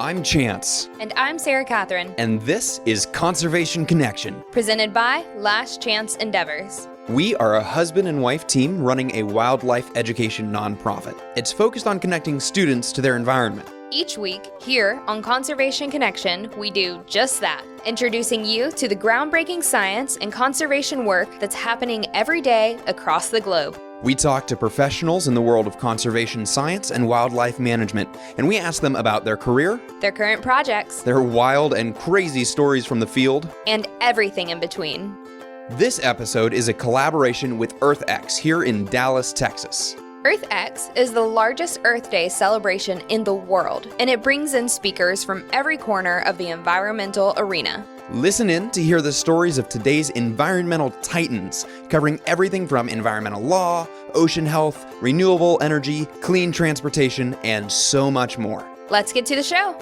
I'm Chance. And I'm Sarah Catherine. And this is Conservation Connection, presented by Last Chance Endeavors. We are a husband and wife team running a wildlife education nonprofit. It's focused on connecting students to their environment. Each week, here on Conservation Connection, we do just that, introducing you to the groundbreaking science and conservation work that's happening every day across the globe. We talk to professionals in the world of conservation science and wildlife management, and we ask them about their career, their current projects, their wild and crazy stories from the field, and everything in between. This episode is a collaboration with EarthX here in Dallas, Texas. EarthX is the largest Earth Day celebration in the world, and it brings in speakers from every corner of the environmental arena. Listen in to hear the stories of today's environmental titans, covering everything from environmental law, ocean health, renewable energy, clean transportation, and so much more. Let's get to the show.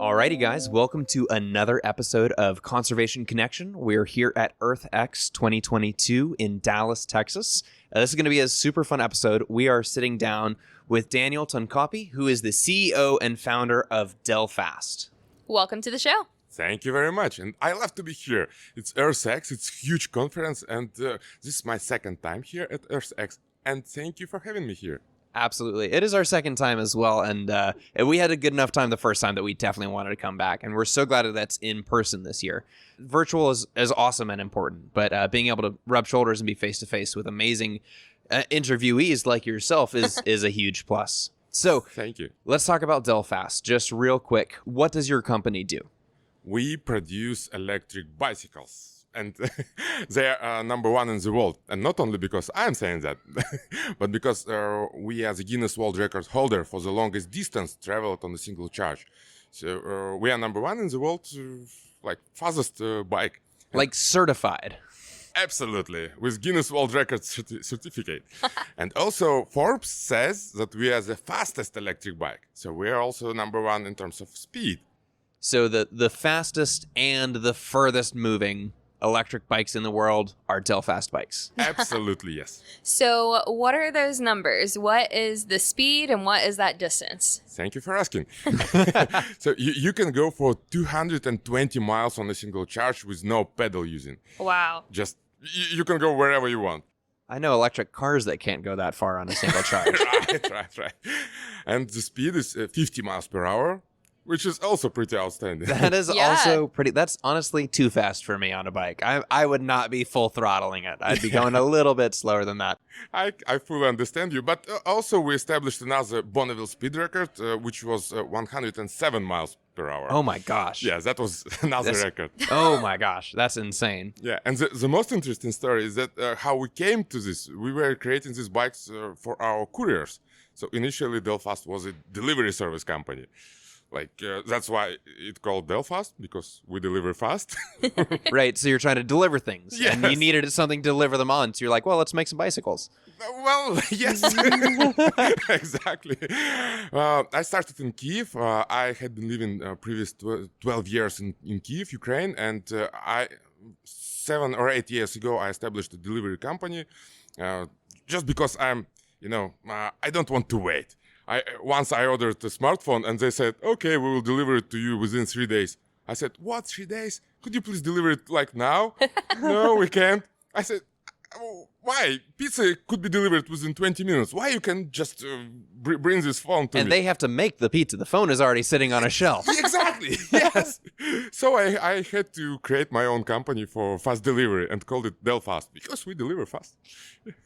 Alrighty guys, welcome to another episode of Conservation Connection. We're here at EarthX 2022 in Dallas, Texas. This is going to be a super fun episode. We are sitting down with Daniel Tonkopi, who is the CEO and founder of Delfast. Welcome to the show. Thank you very much. And I love to be here. It's EarthX, it's a huge conference, and this is my second time here at EarthX. And thank you for having me here. Absolutely. It is our second time as well, and we had a good enough time the first time that we definitely wanted to come back, and we're so glad that that's in person this year. Virtual is awesome and important, but being able to rub shoulders and be face-to-face with amazing interviewees like yourself is a huge plus. So, thank you. Let's talk about Delfast just real quick. What does your company do? We produce electric bicycles. And they are number one in the world. And not only because I'm saying that, but because we are the Guinness World Record holder for the longest distance traveled on a single charge. So we are number one in the world, like fastest bike. Like certified. Absolutely, with Guinness World Record certificate. And also Forbes says that we are the fastest electric bike. So we are also number one in terms of speed. So the fastest and the furthest moving electric bikes in the world are Delfast bikes. Absolutely, yes. So what are those numbers? What is the speed and what is that distance? Thank you for asking. So you can go for 220 miles on a single charge with no pedal using. Wow. Just, you can go wherever you want. I know electric cars that can't go that far on a single charge. Right. And the speed is 50 miles per hour. Which is also pretty outstanding. That is also pretty. That's honestly too fast for me on a bike. I would not be full throttling it. I'd be going a little bit slower than that. I fully understand you. But also we established another Bonneville speed record, which was 107 miles per hour. Oh my gosh. Yeah, that was another record. Oh my gosh, that's insane. Yeah, and the most interesting story is that how we came to this. We were creating these bikes for our couriers. So initially Delfast was a delivery service company. That's why it's called Delfast, because we deliver fast. Right, so you're trying to deliver things. Yes. And you needed something to deliver them on. So you're like, well, let's make some bicycles. Well, yes, exactly. I started in Kiev. I had been living previous 12 years in Kiev, Ukraine. And 7 or 8 years ago, I established a delivery company just because I don't want to wait. Once I ordered a smartphone and they said, okay, we will deliver it to you within 3 days. I said, what, 3 days? Could you please deliver it like now? No, we can't. I said, why? Pizza could be delivered within 20 minutes. Why you can just bring this phone to me? And they have to make the pizza. The phone is already sitting on a shelf. Exactly, yes. So I had to create my own company for fast delivery and called it Delfast because we deliver fast.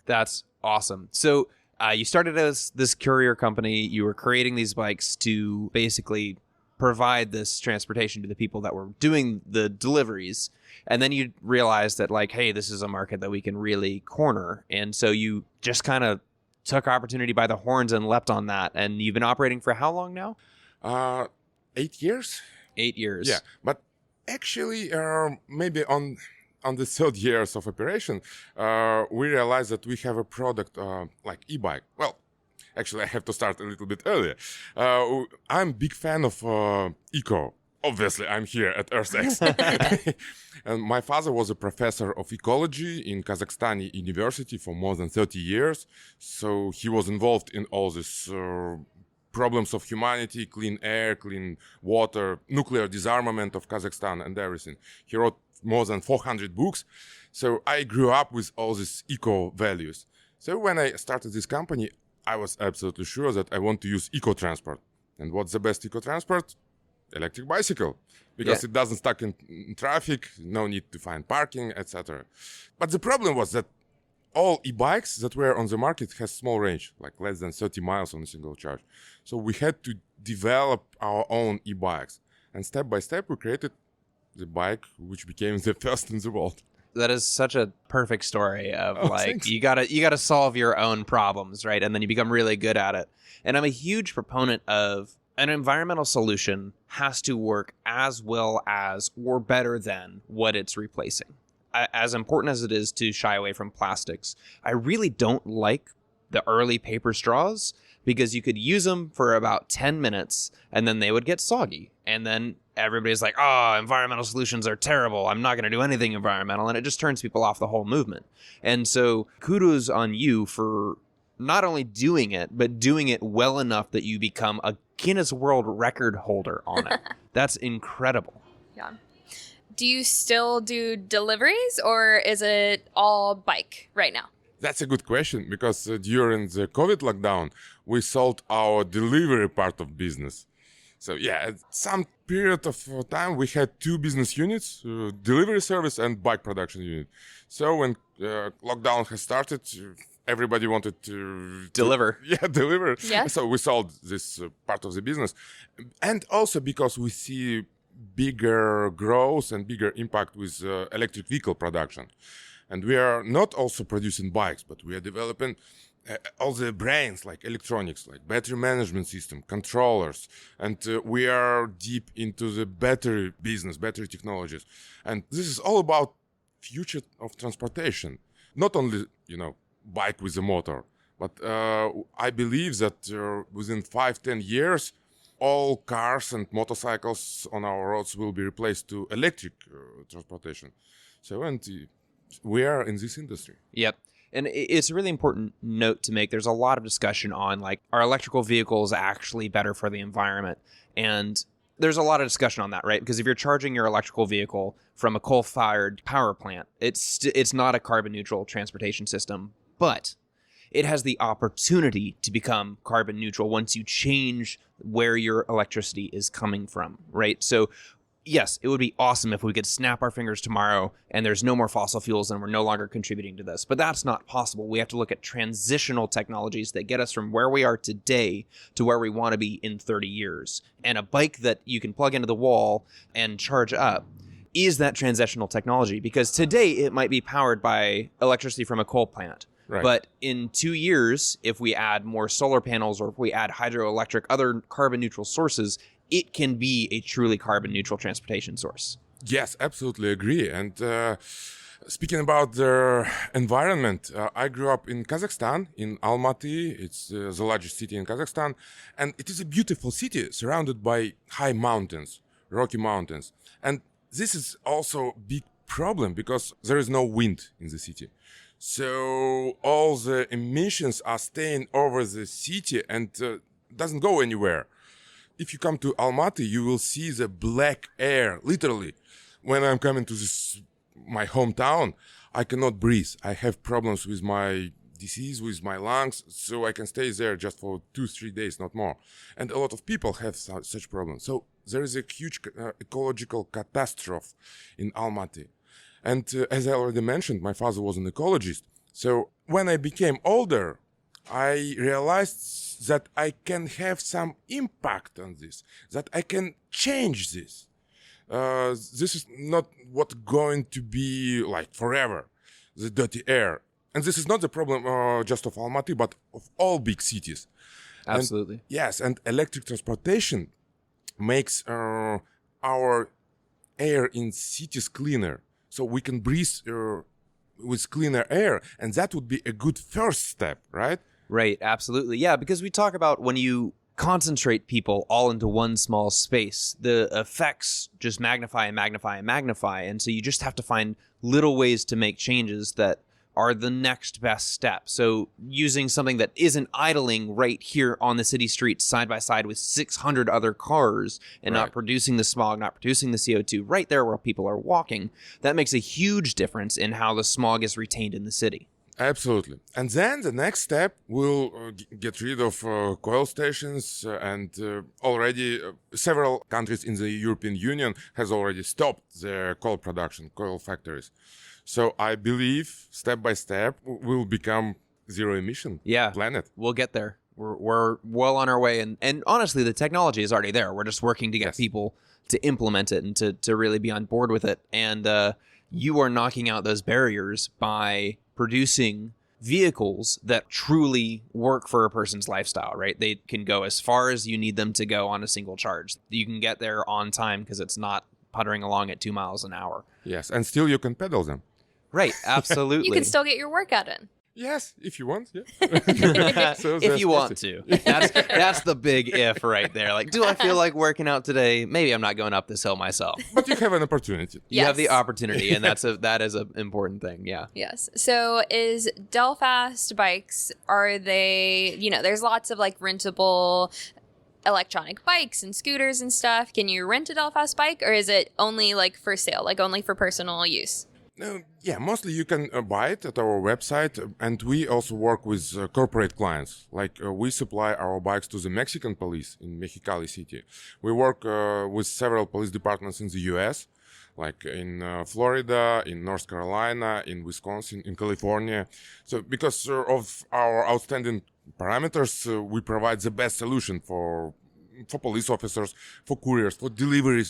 That's awesome. So you started as this courier company. You were creating these bikes to basically provide this transportation to the people that were doing the deliveries. And then you realized that, like, hey, this is a market that we can really corner. And so you just kind of took opportunity by the horns and leapt on that. And you've been operating for how long now? 8 years. 8 years. Yeah, but actually maybe on the third years of operation, we realized that we have a product like e-bike. Well, actually, I have to start a little bit earlier. I'm a big fan of eco. Obviously, I'm here at EarthX. And my father was a professor of ecology in Kazakhstan University for more than 30 years. So he was involved in all these problems of humanity, clean air, clean water, nuclear disarmament of Kazakhstan and everything. He wrote more than 400 books. So I grew up with all these eco values. So when I started this company, I was absolutely sure that I want to use eco-transport. And what's the best eco-transport? Electric bicycle, because it doesn't stuck in traffic, no need to find parking, etc. But the problem was that all e-bikes that were on the market has small range, like less than 30 miles on a single charge. So we had to develop our own e-bikes. And step by step, we created the bike, which became the first in the world. That is such a perfect story of Thanks. you gotta solve your own problems, right? And then you become really good at it. And I'm a huge proponent of an environmental solution has to work as well as or better than what it's replacing. As important as it is to shy away from plastics, I really don't like the early paper straws because you could use them for about 10 minutes and then they would get soggy. And then everybody's like, oh, environmental solutions are terrible. I'm not going to do anything environmental. And it just turns people off the whole movement. And so kudos on you for not only doing it, but doing it well enough that you become a Guinness World Record holder on it. That's incredible. Yeah. Do you still do deliveries or is it all bike right now? That's a good question, because during the COVID lockdown, we sold our delivery part of business. So yeah, at some period of time, we had two business units, delivery service and bike production unit. So when lockdown has started, everybody wanted to Deliver. Deliver. Yeah. So we sold this part of the business. And also because we see bigger growth and bigger impact with electric vehicle production. And we are not also producing bikes, but we are developing all the brains, like electronics, like battery management system, controllers. And we are deep into the battery business, battery technologies. And this is all about future of transportation. Not only, bike with a motor, but I believe that within 5-10 years, all cars and motorcycles on our roads will be replaced to electric transportation. So, and we are in this industry. Yep. And it's a really important note to make. There's a lot of discussion on, like, are electrical vehicles actually better for the environment? And there's a lot of discussion on that, right? Because if you're charging your electrical vehicle from a coal-fired power plant, it's not a carbon neutral transportation system, but it has the opportunity to become carbon neutral once you change where your electricity is coming from, right? So yes, it would be awesome if we could snap our fingers tomorrow and there's no more fossil fuels and we're no longer contributing to this. But that's not possible. We have to look at transitional technologies that get us from where we are today to where we want to be in 30 years. And a bike that you can plug into the wall and charge up is that transitional technology, because today it might be powered by electricity from a coal plant. Right. But in 2 years, if we add more solar panels or if we add hydroelectric, other carbon neutral sources, it can be a truly carbon neutral transportation source. Yes, absolutely agree. And speaking about the environment, I grew up in Kazakhstan, in Almaty. It's the largest city in Kazakhstan. And it is a beautiful city surrounded by high mountains, Rocky Mountains. And this is also a big problem because there is no wind in the city. So all the emissions are staying over the city and doesn't go anywhere. If you come to Almaty, you will see the black air, literally. When I'm coming to my hometown, I cannot breathe. I have problems with my disease, with my lungs, so I can stay there just for 2-3 days, not more. And a lot of people have such problems. So there is a huge ecological catastrophe in Almaty. And as I already mentioned, my father was an ecologist. So when I became older, I realized that I can have some impact on this, that I can change this. This is not what's going to be like forever, the dirty air. And this is not the problem just of Almaty, but of all big cities. Absolutely. And, yes, and electric transportation makes our air in cities cleaner. So we can breathe with cleaner air. And that would be a good first step, right? Right, absolutely. Yeah, because we talk about when you concentrate people all into one small space, the effects just magnify and magnify and magnify. And so you just have to find little ways to make changes that are the next best step. So using something that isn't idling right here on the city streets side by side with 600 other cars and not producing the smog, not producing the CO2 right there where people are walking, that makes a huge difference in how the smog is retained in the city. Absolutely. And then the next step will get rid of coal stations and already several countries in the European Union has already stopped their coal production, coal factories. So I believe step by step we'll become zero emission planet. We'll get there. We're well on our way. And honestly, the technology is already there. We're just working to get people to implement it and to really be on board with it. And you are knocking out those barriers by producing vehicles that truly work for a person's lifestyle, right? They can go as far as you need them to go on a single charge. You can get there on time because it's not puttering along at 2 miles an hour. Yes, and still you can pedal them. Right, absolutely. You can still get your workout in. Yes, if you want. Yeah. If you want to. That's the big if right there. Like, do I feel like working out today? Maybe I'm not going up this hill myself. But you have an opportunity. You have the opportunity, and that is an important thing. Yeah. Yes. So is Delfast Bikes, are they, there's lots of like rentable electronic bikes and scooters and stuff. Can you rent a Delfast bike, or is it only like for sale, like only for personal use? Yeah, mostly you can buy it at our website, and we also work with corporate clients. Like we supply our bikes to the Mexican police in Mexicali City. We work with several police departments in the U.S., like in Florida, in North Carolina, in Wisconsin, in California. So because of our outstanding parameters, we provide the best solution for police officers, for couriers, for delivery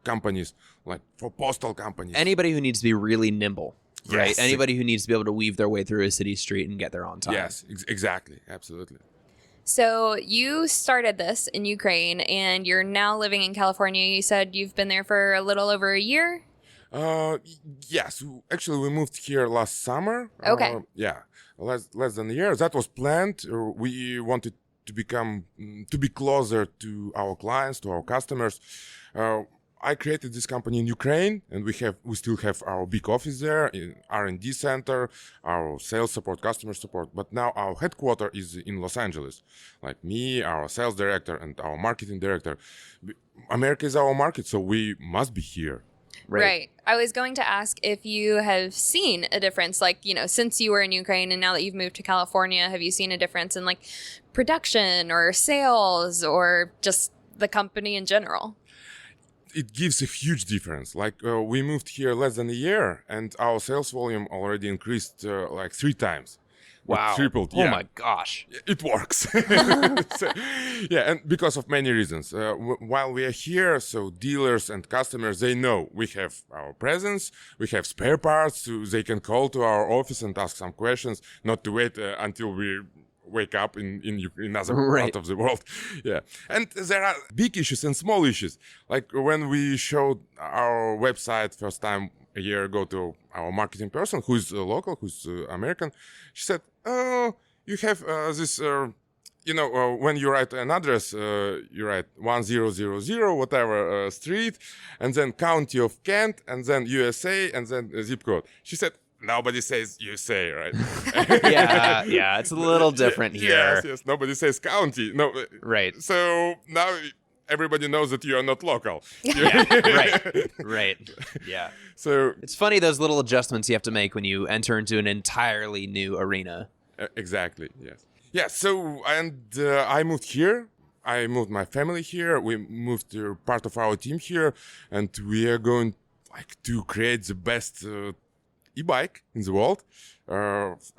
companies, like for postal companies. Anybody who needs to be really nimble, right? Yes. Anybody who needs to be able to weave their way through a city street and get there on time. Yes, exactly. Absolutely. So you started this in Ukraine and you're now living in California. You said you've been there for a little over a year? Yes. Actually, we moved here last summer. Okay. Less than a year. That was planned. We wanted to be closer to our clients, to our customers. I created this company in Ukraine, and we still have our big office there, in R&D center, our sales support, customer support. But now our headquarters is in Los Angeles. Like me, our sales director, and our marketing director. America is our market, so we must be here. Right. I was going to ask if you have seen a difference, like, since you were in Ukraine and now that you've moved to California, have you seen a difference in like production or sales or just the company in general? It gives a huge difference. Like we moved here less than a year and our sales volume already increased like 3 times. Wow. It tripled. Oh my gosh. It works. So, and because of many reasons. While we are here, so dealers and customers, they know we have our presence, we have spare parts, so they can call to our office and ask some questions, not to wait until we wake up in another part of the world. Yeah. And there are big issues and small issues. Like when we showed our website first time a year ago to our marketing person, who's local, who's American, she said, "Oh, you have this, when you write an address, you write 1000 whatever street, and then county of Kent, and then USA, and then zip code." She said, "Nobody says USA, right?" yeah, it's a little different here. Yes, nobody says county. No, right. So now everybody knows that you are not local. Right. Yeah. So it's funny those little adjustments you have to make when you enter into an entirely new arena. Exactly. Yes. Yeah. So I moved here. I moved my family here. We moved part of our team here, and we are going to create the best e-bike in the world,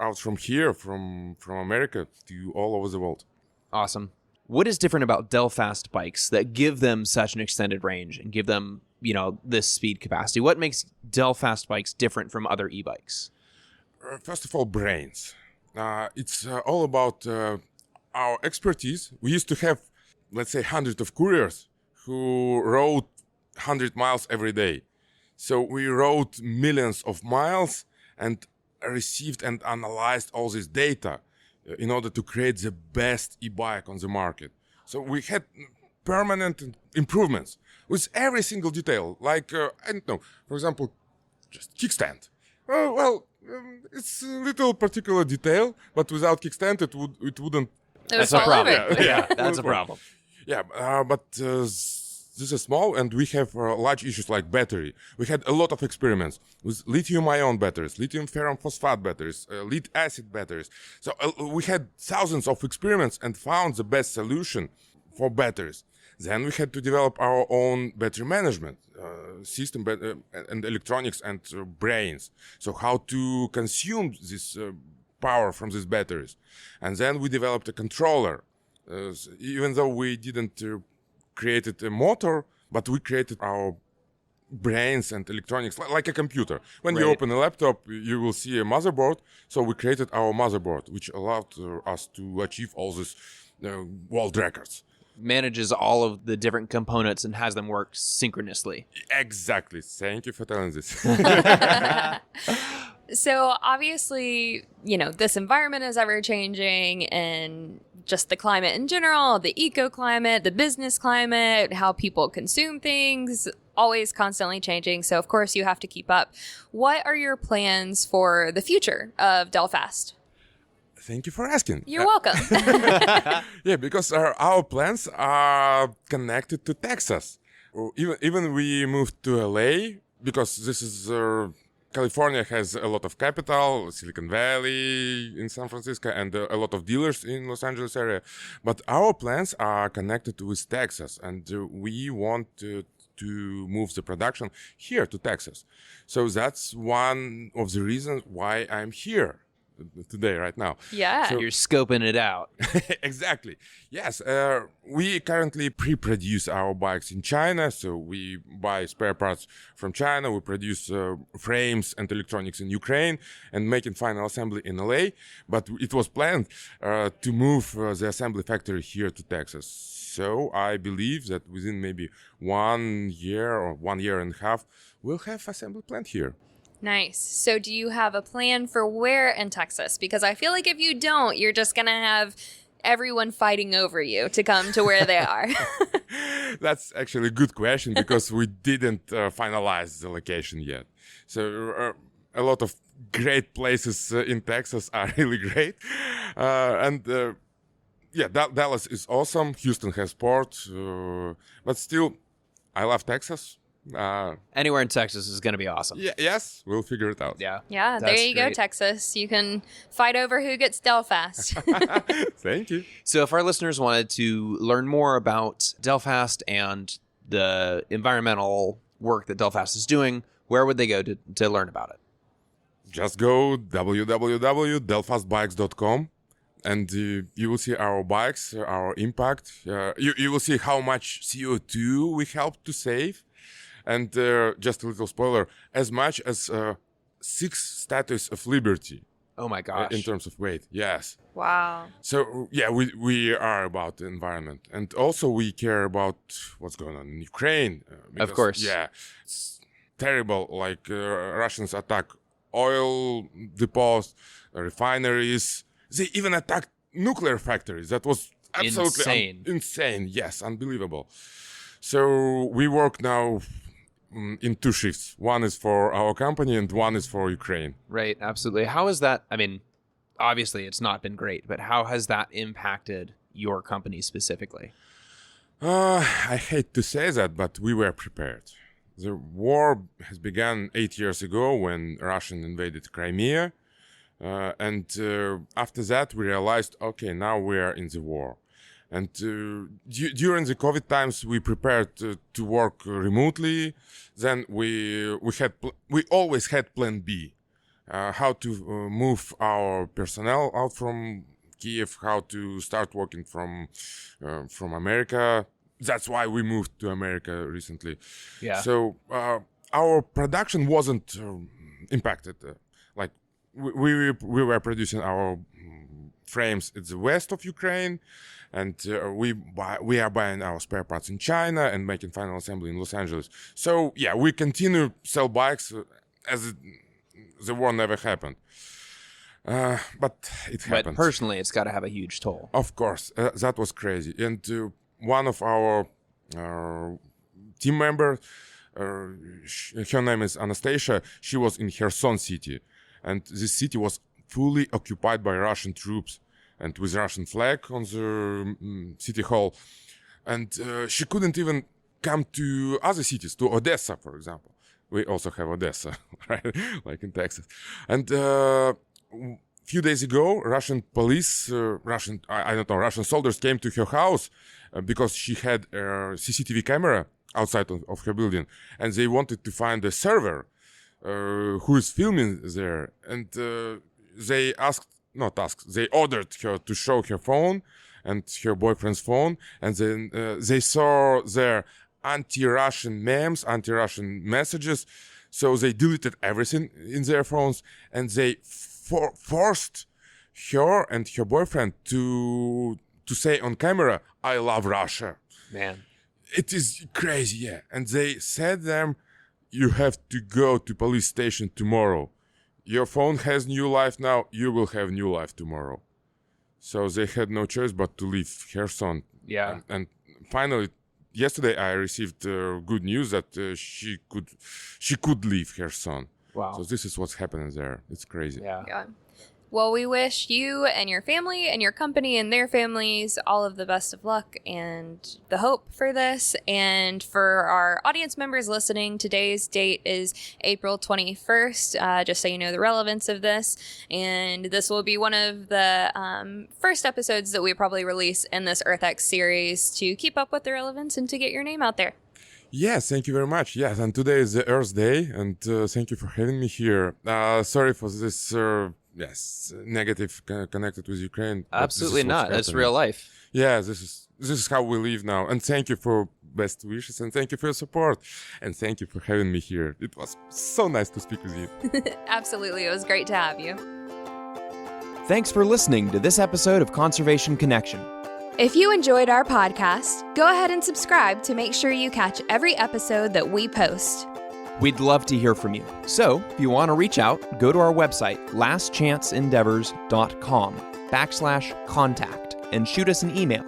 out from here, from America to all over the world. Awesome. What is different about Delfast bikes that give them such an extended range and give them, this speed capacity? What makes Delfast bikes different from other e-bikes? First of all, brains. It's all about our expertise. We used to have, let's say, hundreds of couriers who rode 100 miles every day. So we rode millions of miles and received and analyzed all this data in order to create the best e-bike on the market. So we had permanent improvements with every single detail. Like, I don't know, for example, just kickstand. Oh, well, it's a little particular detail, but without kickstand, it wouldn't. It was That's a all problem. over. Yeah, that's a problem. Yeah, but this is small, and we have large issues like battery. We had a lot of experiments with lithium-ion batteries, lithium ferrum phosphate batteries, lead-acid batteries. So we had thousands of experiments and found the best solution for batteries. Then we had to develop our own battery management system and electronics and brains. So how to consume this power from these batteries. And then we developed a controller. Even though we didn't create a motor, but we created our brains and electronics like a computer. When you Right. open a laptop, you will see a motherboard. So we created our motherboard, which allowed us to achieve all these world records. Manages all of the different components and has them work synchronously. Exactly. Thank you for telling this. So obviously, this environment is ever changing, and just the climate in general, the eco climate, the business climate, how people consume things, always constantly changing. So of course you have to keep up. What are your plans for the future of Delfast? Thank you for asking. You're welcome. Yeah, because our plans are connected to Texas. Even we moved to LA because this is California has a lot of capital, Silicon Valley in San Francisco, and a lot of dealers in Los Angeles area. But our plans are connected with Texas, and we want to move the production here to Texas. So that's one of the reasons why I'm here today, right now. Yeah. So- You're scoping it out. Exactly. Yes. We currently pre-produce our bikes in China. So we buy spare parts from China. We produce frames and electronics in Ukraine and making final assembly in LA. But it was planned to move the assembly factory here to Texas. So I believe that within maybe 1 year or 1 year and a half, we'll have assembly plant here. Nice. So do you have a plan for where in Texas? Because I feel like if you don't, you're just going to have everyone fighting over you to come to where they are. That's actually a good question because we didn't finalize the location yet. So a lot of great places in Texas are really great. Dallas is awesome. Houston has port. But still, I love Texas. Anywhere in Texas is going to be awesome. Yes, we'll figure it out. Yeah. Yeah, there That's you go, great. Texas. You can fight over who gets Delfast. Thank you. So if our listeners wanted to learn more about Delfast and the environmental work that Delfast is doing, where would they go to learn about it? Just go www.delfastbikes.com and you will see our bikes, our impact. You will see how much CO2 we helped to save. And just a little spoiler, as much as 6 statues of liberty Oh my gosh. in terms of weight. Yes. Wow. So, yeah, we are about the environment. And also we care about what's going on in Ukraine. Because, course. Yeah, it's terrible. Like Russians attack oil depots, refineries. They even attacked nuclear factories. That was absolutely insane. Yes, unbelievable. So we work now in 2 shifts. One is for our company and one is for Ukraine. Right, absolutely. How is that? I mean, obviously it's not been great, but how has that impacted your company specifically? I hate to say that, but we were prepared. The war has begun 8 years ago when Russia invaded Crimea. And after that, we realized, okay, now we are in the war. And during the COVID times, we prepared to work remotely. Then we always had Plan B, how to move our personnel out from Kiev, how to start working from America. That's why we moved to America recently. Yeah. So our production wasn't impacted. Like we were producing our frames in the west of Ukraine. And we are buying our spare parts in China and making final assembly in Los Angeles. So, yeah, we continue sell bikes as the war never happened. But it But happened. personally, it's got to have a huge toll. Of course, that was crazy. And one of our team members, her name is Anastasia, she was in Kherson city. And this city was fully occupied by Russian troops and with Russian flag on the city hall. And she couldn't even come to other cities, to Odessa, for example. We also have Odessa, right? Like in Texas. And few days ago, Russian police, Russian soldiers came to her house because she had a CCTV camera outside of her building, and they wanted to find a server who is filming there. And they they ordered her to show her phone and her boyfriend's phone, and then they saw their anti-Russian memes, anti-Russian messages, so they deleted everything in their phones, and they forced her and her boyfriend to say on camera, "I love Russia." Man. It is crazy, yeah. And they said them, "You have to go to police station tomorrow. Your phone has new life now. You will have new life tomorrow." So they had no choice but to leave Kherson. Yeah. And finally, yesterday I received good news that she could leave Kherson. Wow. So this is what's happening there. It's crazy. Yeah. Yeah. Well, we wish you and your family and your company and their families all of the best of luck and the hope for this. And for our audience members listening, today's date is April 21st, just so you know the relevance of this. And this will be one of the first episodes that we probably release in this EarthX series to keep up with the relevance and to get your name out there. Yes, thank you very much. Yes, and today is the Earth Day, and thank you for having me here. Sorry for this, negative connected with Ukraine. but this is Absolutely what's not. That's happening. real life. Yeah, this is how we live now. And thank you for best wishes, and thank you for your support, and thank you for having me here. It was so nice to speak with you. Absolutely. It was great to have you. Thanks for listening to this episode of Conservation Connection. If you enjoyed our podcast, go ahead and subscribe to make sure you catch every episode that we post. We'd love to hear from you. So, if you want to reach out, go to our website, lastchanceendeavors.com/contact, and shoot us an email.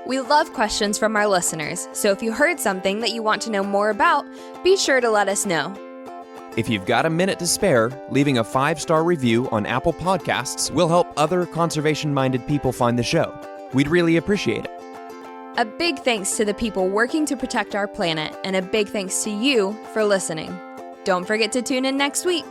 We love questions from our listeners, so if you heard something that you want to know more about, be sure to let us know. If you've got a minute to spare, leaving a 5-star review on Apple Podcasts will help other conservation-minded people find the show. We'd really appreciate it. A big thanks to the people working to protect our planet, and a big thanks to you for listening. Don't forget to tune in next week.